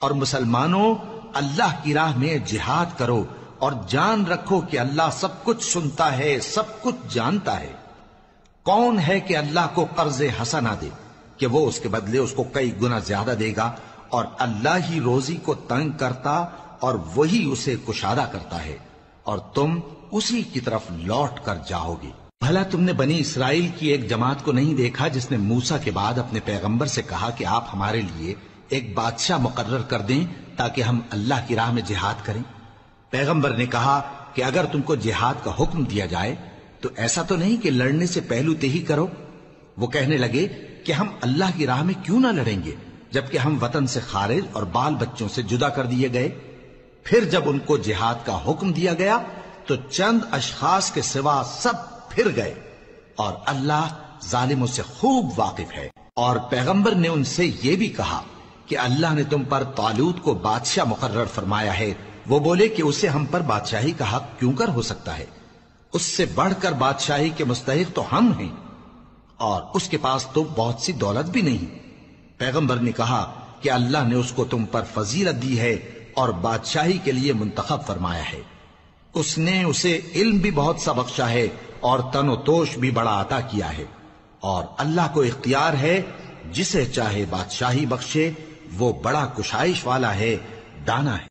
اور مسلمانوں اللہ کی راہ میں جہاد کرو اور جان رکھو کہ اللہ سب کچھ سنتا ہے، سب کچھ جانتا ہے۔ کون ہے کہ اللہ کو قرض حسنہ دے کہ وہ اس کے بدلے اس کو کئی گنا زیادہ دے گا، اور اللہ ہی روزی کو تنگ کرتا اور وہی اسے کشادہ کرتا ہے، اور تم اسی کی طرف لوٹ کر جاؤ گے۔ بھلا تم نے بنی اسرائیل کی ایک جماعت کو نہیں دیکھا جس نے موسیٰ کے بعد اپنے پیغمبر سے کہا کہ آپ ہمارے لیے ایک بادشاہ مقرر کر دیں تاکہ ہم اللہ کی راہ میں جہاد کریں؟ پیغمبر نے کہا کہ اگر تم کو جہاد کا حکم دیا جائے تو ایسا تو نہیں کہ لڑنے سے پہلو تہی کرو۔ وہ کہنے لگے کہ ہم اللہ کی راہ میں کیوں نہ لڑیں گے جبکہ ہم وطن سے خارج اور بال بچوں سے جدا کر دیے گئے۔ پھر جب ان کو جہاد کا حکم دیا گیا تو چند اشخاص کے سوا سب پھر گئے، اور اللہ ظالموں سے خوب واقف ہے۔ اور پیغمبر نے ان سے یہ بھی کہا کہ اللہ نے تم پر طالوت کو بادشاہ مقرر فرمایا ہے۔ وہ بولے کہ اسے ہم پر بادشاہی کا حق کیوں کر ہو سکتا ہے؟ اس سے بڑھ کر بادشاہی کے مستحق تو ہم ہیں، اور اس کے پاس تو بہت سی دولت بھی نہیں۔ پیغمبر نے کہا کہ اللہ نے اس کو تم پر فضیلت دی ہے اور بادشاہی کے لیے منتخب فرمایا ہے۔ اس نے اسے علم بھی بہت سا بخشا ہے اور تن و توش بھی بڑا عطا کیا ہے، اور اللہ کو اختیار ہے جسے چاہے بادشاہی بخشے، وہ بڑا کشائش والا ہے، دانا ہے۔